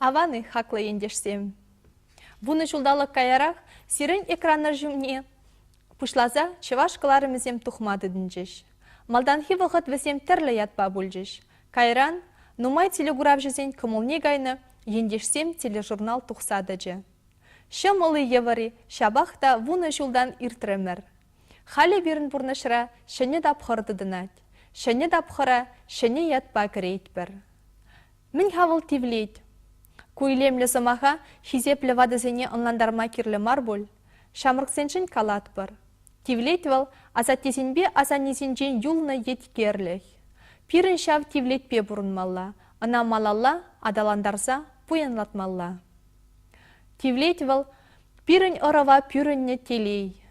аваны хаклы ендешсем. Буны жулдалық каярах сирен экраннар жүмне пушлаза чевашкаларымызем тухмады дінжеш. Малданхи вғыт візем тірлі ятпа бүлжеш. Кайран, нумай телегурав жүзен кымылне гайны ендешсем тележурнал тухсады же. Шымылы евари шабақта вуны жулдан иртіремір. Халі берін бұрнышыра шыне дапқырды дынат. Шыне дапқыра шыне ятпа кірейт бір. Мін хавыл тивлейт. Куйлемлі замаға хизеплі вадызыне онландарма кирлі марбул. Шамырксеншін калат бір. Тивлейт вал азаттезінбе азанезінжен юлны еткерліх. Пирін шав тивлейтпе бұрынмалла. Ана малалла адаландарса пуянлатмалла. Тивлейт вал пирін ұрава пирінне телей.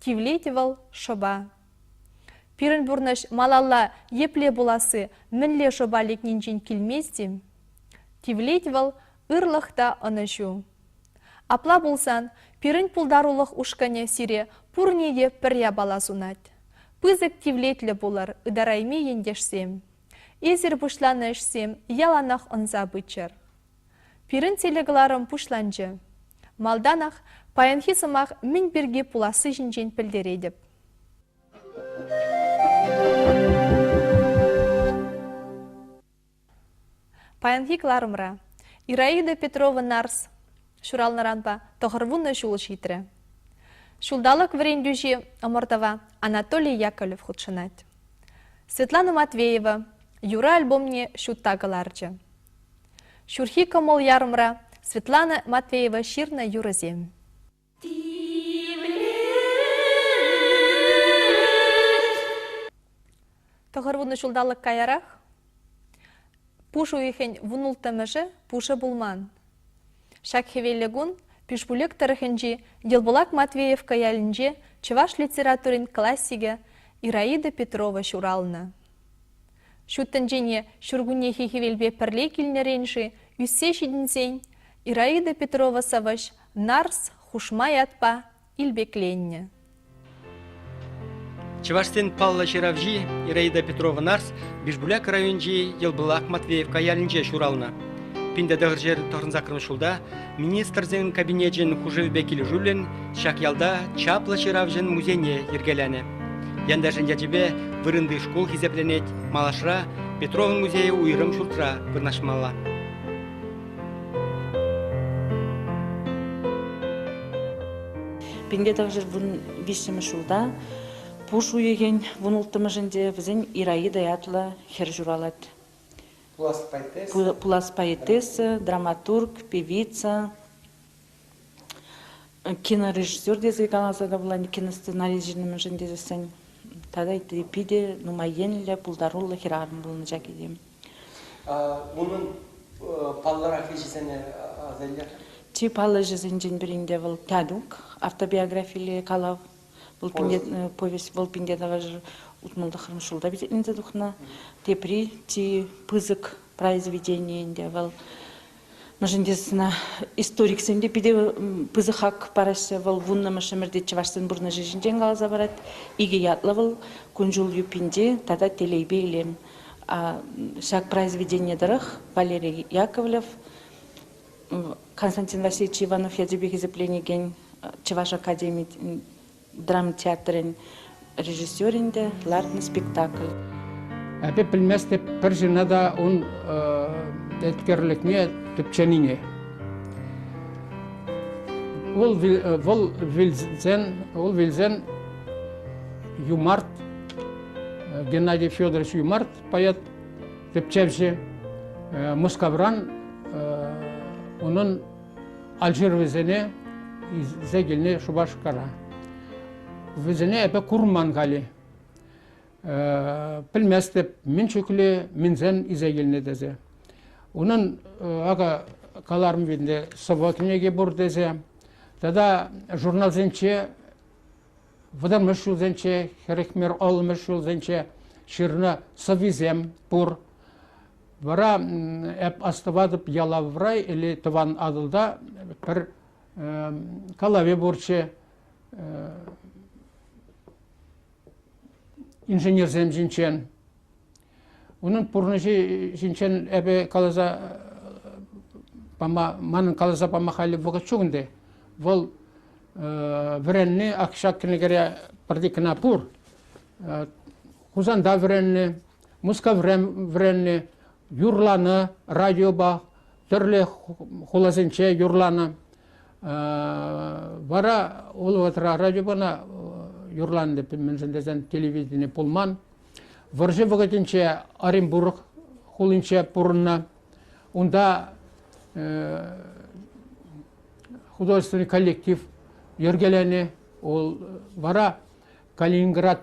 Тивлейт вал шоба. Пирін бұрныш малалла епле буласы мінле шобалік нинжен келмездім. Тивлейт вал ырлықта ұнышу. Апла болсан, пирін пулдарулық ушкане сире пурнеде піря баласунат. Пызык тивлейтлі болар ыдарайме ендешсем. Эзір бұшланышсем яланақ ұнза бычыр. Пирін телегларым пушланжы. Малданақ паянхи сымақ мін бірге пуласы жінжен пілдередіп. Паянхи кларымра. Ираида Петрова Нарс. Шуралнаранпа тоғырвуны жулы житрі. Шулдалық врендюжи омыртава Анатолий Яковлев худшынат. Светлана Матвеева Юра альбомне шуттағыларжы. Шурхи комол ярымра Светлана Матвеева ширна юрызем. Тоғырвуны шулдалық каярах. Пушу ехен вунултамыжы пушы булман. Шакхевелегун пишбулек тарахенжи Делбулак Матвеев каялінже чеваш литературин классиге Ираида Петрова шурална. Шуттанжене шургуне хихевелбе пірле келнеренші үссе шедінсен Ираида Петрова саваш нарс хушмай атпа илбекленне. Чеваштен Палла Шеравжи Ираида Петрова Нарс Бишбуляк районжи Делбулак Матвеев каялінже шурална. Пинде дығыржер тоғырынзақырын шулда, министрзен кабинетжен хужевбекілі жүлін, шақялда Чаплы Шеравжын музейне ергеләні. Яндажын жәжібе вырынды школ хизепленет, малашра Петровын музейі уйрым шуртра вырнашмалла. Пинде дығыржер бұн вишімі шулда, пуш уйеген бұн ұлттымыжынде бізін Ираида ятлы хер журалат. Пулас поэтесса, драматург, певица, кинорежиссер дезге каналзада была, киносценарийжінің жіндезесен. Тада пиде нумайенлі пулдарулы хирарым болны жакедем. Бұның паллар афишесіне азайлар? Чи паллы жезінжен бірінде был тядук, автобиографили калав, повесть был пинде дағажыр. Утмалда хырмышулда битетінде духна, тепри ти пызык произведениенде вал. Мажындесына историк сенде пиде пызыхак парашы вал вунна машамырде чеваштын бурна жежінден қалаза барат. Иге ятлы вал күнжул юпинде тада телейбейлем. Шак произведение дырых Валерий Яковлев, Константин Васильевич Иванов ядебеги запленеген Чеваш академии драм-театрын режиссерінде лартны спектакль. Әпе білместе бір жинада он әткерлікне түпчәніне. Ол вилзен Юмарт, Геннадий Федорович Юмарт, поэт түпчәвші Мускавран, оның Алжир візене, зәгіліне Шубашқара. Візіне әпі құрман қали. Білместіп, мен шөкілі, мензен изәгіліне дезе. Оның аға қаларым бейінде Совокинеге бұр дезе. Тада журнал зенче, вадан мүшіл зенче, херекмер ол мүшіл зенче, шырны совизем бұр. Бара әп астывадып ялаврай, или тыван адылда бір калаве бұрче, инженер земжинчен. Onun purnıcı jinchen ebe kalaza манын каласа памахали вогат чугунде. Вол вренни акшак кенегере пардикна пур. Хузанда вренни, муска вренни, юрланы, радиоба, түрлі хулазынче юрланы. Вара улватра радиобана юрланы деп менсендезен телевидение пулман. Варжы вогатинче Оренбург хулинче пурна. Унда художественный коллектив ергелени. Ол вара Калининград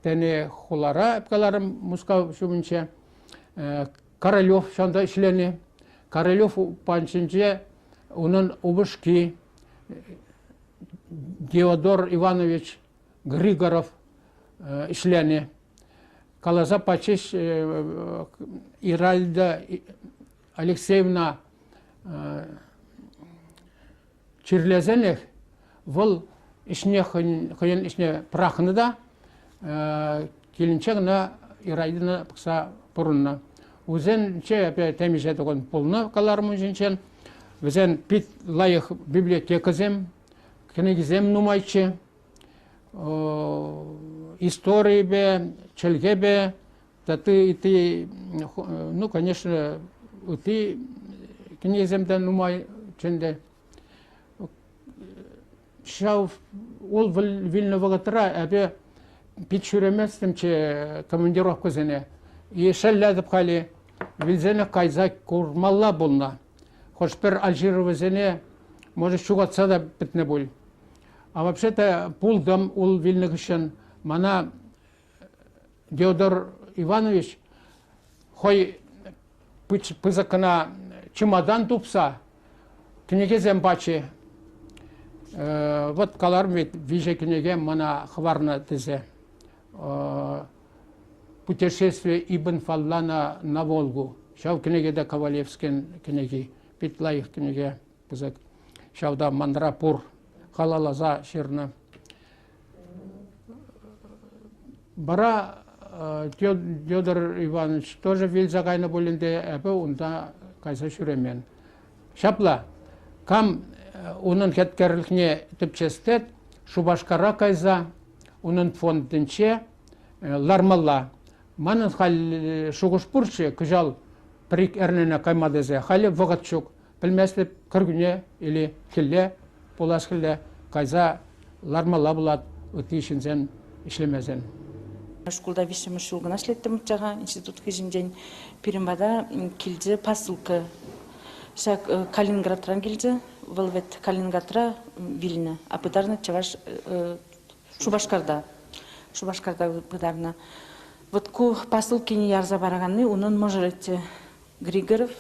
тене хулара эпкаларым муска шуминче. Королев шанда ишлени. Королев панчинче унын убышки Теодор Иванович Григоров ишлени. Калаза пачиш Иральда Алексеевна Чирлезенех вол ишне хыйын ишне прахны да келинчегна Ирайдына пыкса пурунна. Үзен че опять темиже тогон полна калармы жинчен. Үзен пит лайых библиотеказем, книгизем нумайче. Истории бе, челге бе, да ты, ну, конечно, ты книгизем да нумай ченде. Шау ол вильно вагатра, абе пит шуреместем че командировку зене. И шаллядып хали вильзене кайза курмалла болна. Хош пер Алжировы зене, может шугатса да битне боль. А вообще-то пулдам ул вильнығышын мана Теодор Иванович хой пызакына чемодан тупса книгезем бачи. Вот каларм ведь виже книге мана хварна тезе. Путешествие Ибн Фаллана на Волгу. Шау книге да Ковалевский книги. Питла их книге пызак. Шау да Мандрапур. Халалаза ширна. Бара Теодор Иванович тоже вильза кайна болинде эпе унда кайса шуремен. Шапла кам унын хеткерлихне типчестет Шубашкара кайза унын фондынче лармалла. Манын хал шугушпурче кыжал прик эрнене каймадезе хали вогатчук билместеп кыргүне или килле Поласкілі кайза лармала булат өтейшінзен ішлемезен. Школда вишем шулгана шлеттім жаға институт кежінден Перембада келді посылка. Шак Калининградтан келді, вылвет Калининградтра Вильна, а пыдарны чаваш Шубашкарда. Шубашкарда пыдарна. Вот ку посылки не ярза бараганы, унын можеретте Григоров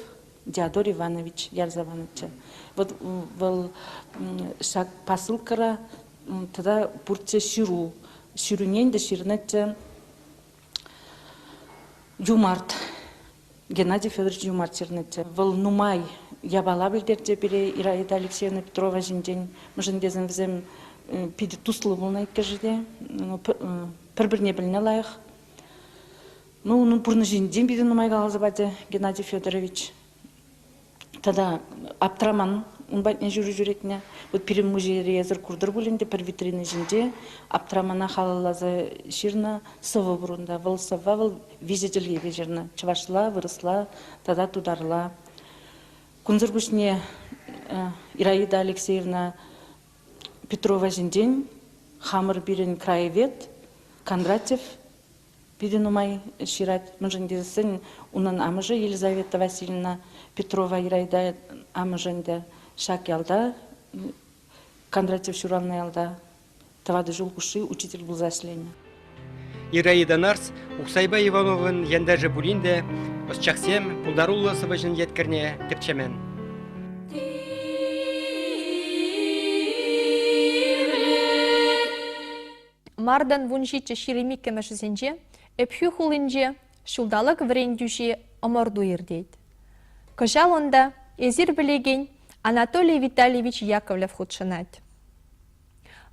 Теодор Иванович Ярзаванович. Вот был шаг посылкара, тогда пурче ширу. Ширунен да ширнете Юмарт. Геннадий Федорович Юмарт ширнете. Был нумай ябала билдерде бере Ираида Алексеевна Петрова жинден. Мыжындезен візем пиди туслы болна иккежеде. Пір-бірне біліне лайық. Ну, onun burnu жинден биди нумай галазабаде Геннадий Федорович. Тогда Аптраман, он батне жүретіне, вот перед музей резер курдыр болінде, пір витрины жінде, Аптрамана халалазы ширна сывы бұрында, выл сыва, выл визителге жерна, чывашла, вырысла, тогда тударла. Кунзыр бүшіне Ираида Алексеевна Петрова жінден, хамыр бірін краевед, Кондратьев, биден умай шират, мұжындезісін, унан амыжы Елизавета Васильевна Петрова Ираида амыжында шак ялда, Кондратьев Шурална ялда, тавады жол куши, учитель был зашление. Ираида Нарс, Уксайба Ивановын ендәжі бұлінде, ұсчақсем пұлдарулы сыбыжын еткірне тіпчемен. Мардан вунжиче ширемик кемешізенже, эпхю хулинже, шулдалық врендюші оморду ердейд. Кыжал онда эзир білеген Анатолий Витальевич Яковлев худшынат.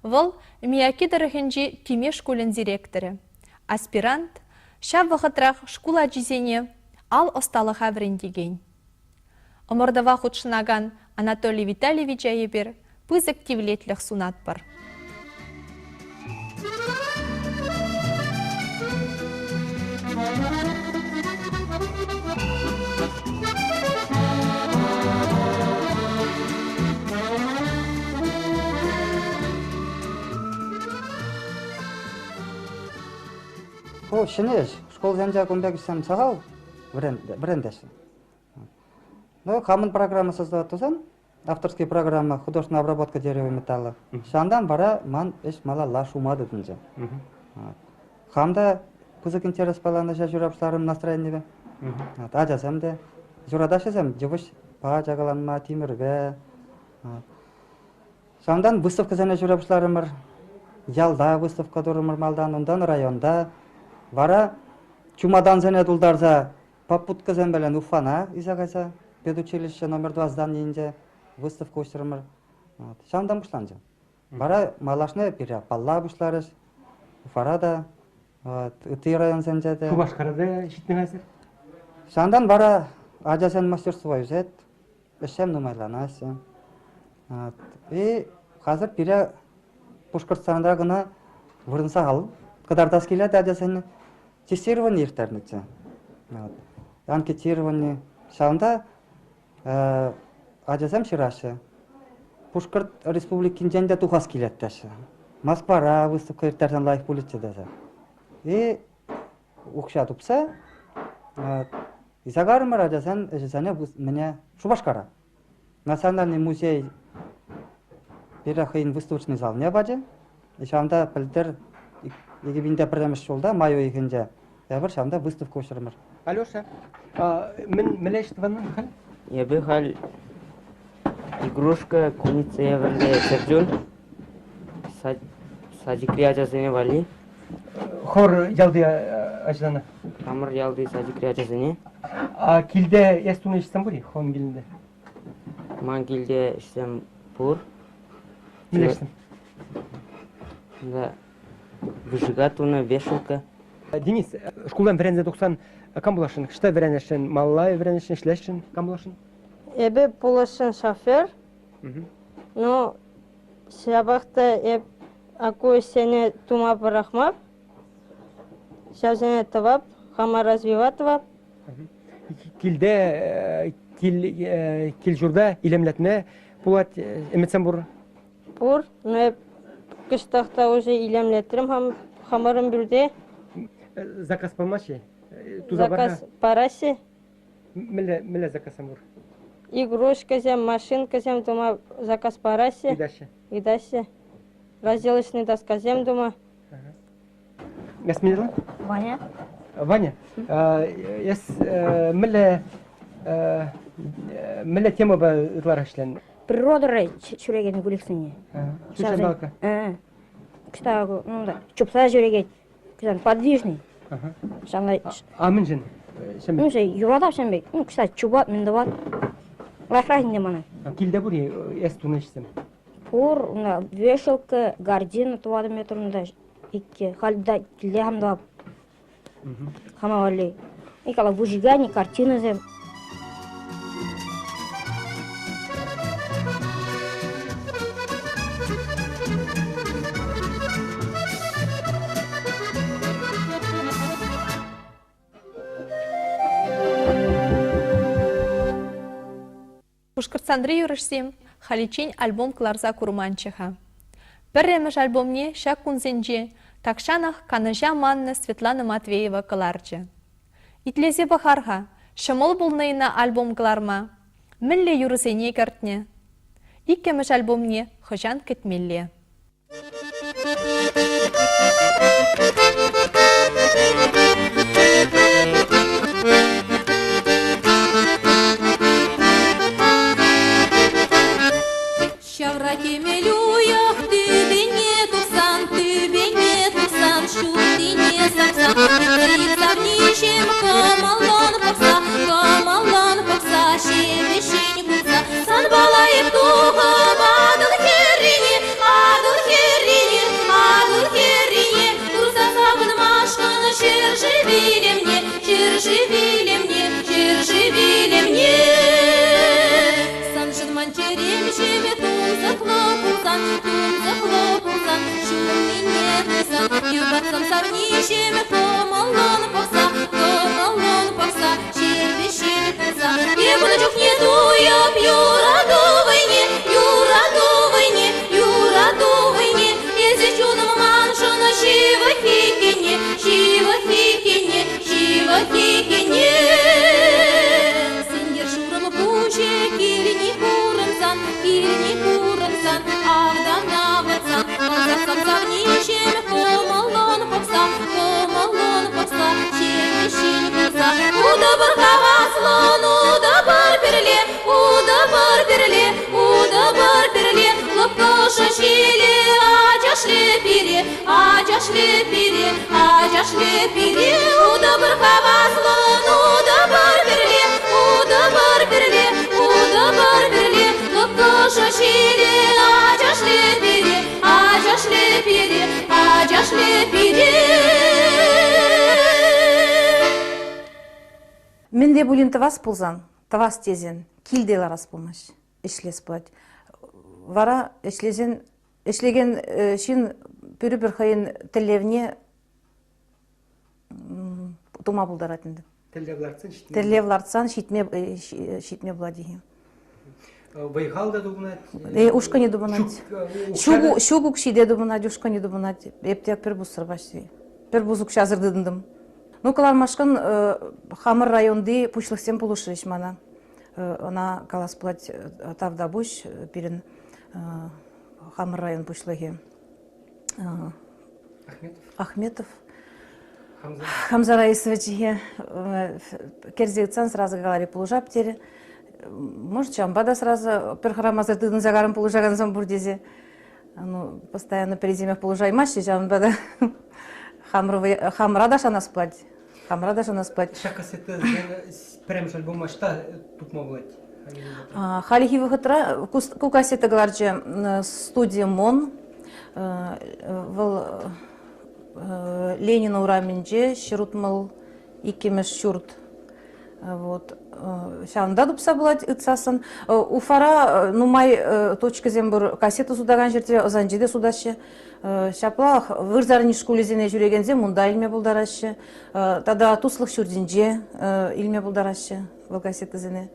Выл Мияки дырыхынжи Тиме школын директоры. Аспирант, шав вақытрах школа жизене ал осталыға врендеген. Омырдава худшынаган Анатолий Витальевич айыбер пызык тивлетліх сунат бар. Шинеш, школ занжа кумбек сам сагал брендеш. Ну, хамын программа создавать тузан, авторская программа, художественная обработка дерева и металла. Шандан бара ман еш мала лаш умады дынжа. Хамда пузык интерес баланы журапшыларым настроение. Ажасам да, журадашасам, жубыш па жагаланма тимир бе. Шандан выставка зане журапшыларым ялда выставка дурымыр малдан, ондан районда. Бара чумадан зане дулдарза попутка зембелен Уфана изагайса педучилище номер 2 зданиенде выставка устырмыр. Шамдан бушланжа. Бара малашне пиря палла бушларыш. Уфарада ты район зенжеде. Шубашкарада шитнегайсыр. Шамдан бара ажасен мастерство юзет. Эшем нумайланасы. И хазыр пиря Пушкарстанда гына вырынса алып. Кадардас келет ажасен тестирование иртерница. Анкетирование. Шаунда ажасам шираше. Пушкарт республикин женде тухас келеттеші. Москвара выставка иртерден лайық полиция десе. И укша тупса, изагарымыр ажасан ажасане мне Шубашкара. Национальный музей перехайын выставочный зал не баджи. И шаунда пілдер егебінде пірдеміш жолда, майо егінде. Ябыр шамда выставка өшірімір. Алеша, мен мелештіванның қал? Ебі қал игрушка куница еврле сәрджон. Садикри ажасыне вали. Хор ялды ажданы. Хамыр ялды садикри ажасыне. Килде естуны ішсен бұри, хон келінде? Ман келде ішсем бұр. Мелештім. Да. Выжигатуна, вешалка. Денис, школдан врензе 90 кам булашын? Шта вренешін? Маллай вренешін, шлешін? Кам булашын? Эбе полошын шофер, но сябақта акой сене тума барахмап, шазене тавап, хама развиватывап. Килде, кил журда илемлетне булат эметсен бұр? Бур, но кыштақта уже илемлетірім, хамарым бүрде. Заказ помаши? Заказ параси, Меле заказам бұр? игрушка зем, машинка зем, дома заказ параси. И дальше? И дальше. Разделочный доска зем дома. Ясминила? Ваня. Ваня, меле тема ба ытлар ашлен? Природа рай чуреген гулексине. Чучен балка? Кстати, ну да, чупса жүрегет. Кстати, подвижный. Шамдай. Аминжин. Ну же, юрада шамбек. Ну, кстати, чубат миндават. Лайфрахин демана. Килде бури эстуны ішсем? Пур, вешалка, гардина туады метрында. Икке, халда килде хамдап. Хамавали. Икала выжигание, картины зем. Пушкарцандри юрышсем, халичень альбом кларза курманчыха. Пірреміш альбомне шак кунзенже, такшанах каныжа манны Светлана Матвеева кыларчы. Итлезе бахарха, шымыл булнайына альбом кларма, мілле юрысене кертне. Иккеміш альбомне хыжан кетмелле. Şavra kemeluyah dübene tuksan şu dine saksa Kırıksam nişem kamallan baksa şeveşin kutsa San balayıp tuğum adıl herrini Казаксам савнишем комалон попса, червещин пса. И куначок не дуя, юрадовыне, если чудом маншона шива фикине. Сингер шурам пуче, кирни курамсан, авданаватсан. Казаксам савнишем комалон попса, червещин пса. Уда бархаваслон, уда бар перле, лапкоша шиле, ажашле пире, уда бархаваслон, уда бар перле, лапкоша шиле, ажашле пире. Мен де булин тавас пулзан, тавас тезен, килдел арас болмаш, ишлес болат. Вара ишлеген шин пүрі бір хайын тілевне тума булдаратынды. Тілевларцан шитме бладиги. Байхал да дубнат? Ушка не дубнат. Шугук шиде дубнат, ушка не дубнат. Ептек пір бұсыр башты. Пір бұзук шазырдыдындым. Ну, калар машкан хамыр районды пучлықсен пулушырыш мана. Она калас плать тавда буш пирен хамыр район пучлығы. Ахметов. Хамза Раисовиче керзегцан сразу говори полужап тере. Может, чамбада сразу перхарамазырдыдын загарым полужаган замбурдезе. Ну, постоянно перед зимой полужай маши, чамбада. Хамрада шанас плать. Шакас это прям альбом машта тут моглать. Халихи выходра кукасета гларче студия Мон Ленина ураменже ширутмал икемеш шурт. Вот. Шанда дупса булат ытсасын. Уфара нумай точка зембур кассета судаган жерде озанжиде судащы. Шапла вырзарни школезене жүрегензе мунда илме булдарашы. Тада туслық шурдинже илме булдарашы. Бұл кассета зене.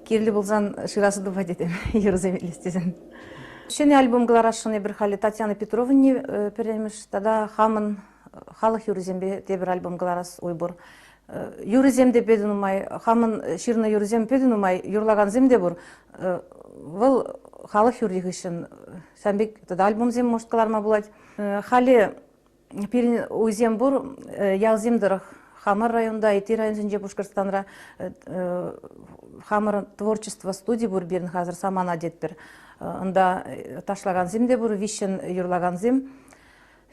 Кирли булзан ширасы дуба дедем. Ерземелестезен. Шене альбом гларашыны бір хали Татьяна Петровна перемеш. Тада хамын халық юрзембе те бір альбом гларас ойбур. Юрземде пединумай, хамын ширна юрзем пединумай, юрлаган земде бур. Выл халық юрдигішін. Сәмбек тада альбом зем может каларма булать. Хали пирин уйзем бур, ялземдырых Хамар районда, Ити районсынже Башкортстанра хамыр творчество студии бур берін хазыр самана детпер. Ында ташлаган земде бур, вишен юрлаган зем.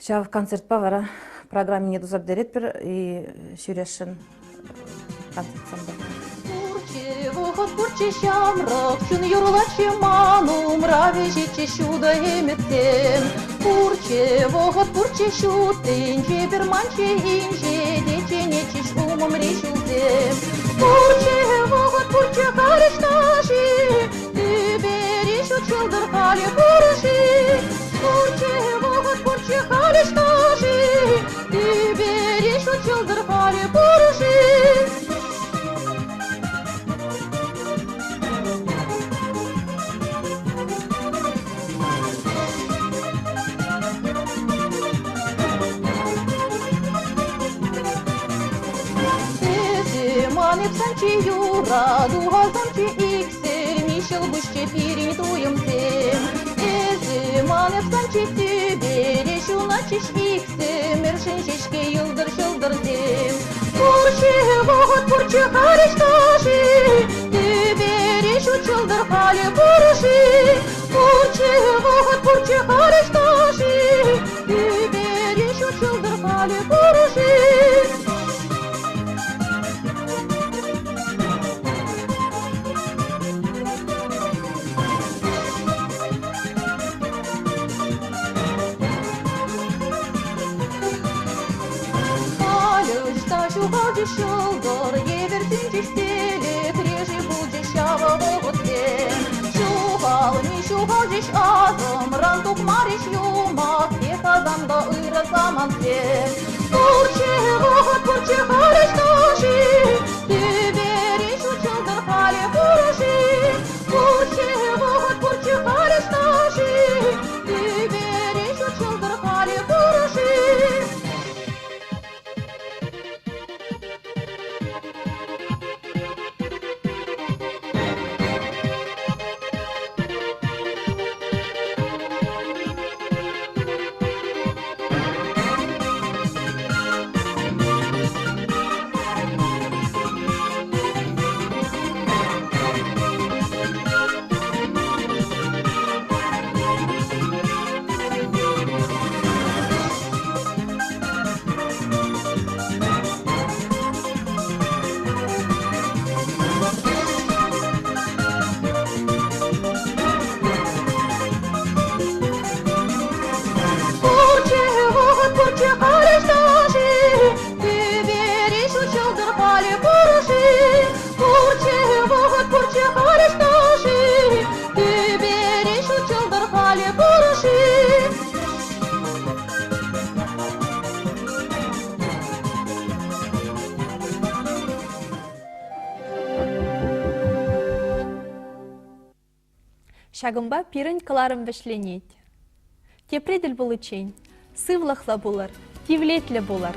Шав концерт павара программе не дузап деретпер и шюрешен концерт самбар. Пурче шамрак, чун юрлаче ману, мравежиче шуда еметтем. Пурче шутен, жебер манче инже, дече нечиш умом решилдем. Пурче карышташи, ты берешь училдыр хали пурши. Пурче карышташи, ты берешь училдыр хали пурши. Санчи юра, дуга санчи иксель, мишел гуще передуем тем. Манеп санчи тебе, решу начиш иксель, мершен шешке юлдыр тем. Пурче харишташи, тебе решу чылдыр хали пурши. Пурче харишташи, тебе решу чылдыр хали пурши. Шылдыр, еверсін жештелі, крежі бұл жешава оғытпен. Шуғал жеш азым, ран тұқмариш юмақ, те қазан Анда ыйры заман сен. Пурче вогот, пурче харыш таши, Тибери шучылдыр хали пурыши. Пурче вогот, пурче харыш таши, Тибери шучылдыр хали пурыши. Шагымба пирін кыларым вешленет. Тепреділ бұл үчен, сывлықла болар, тивлетлі болар.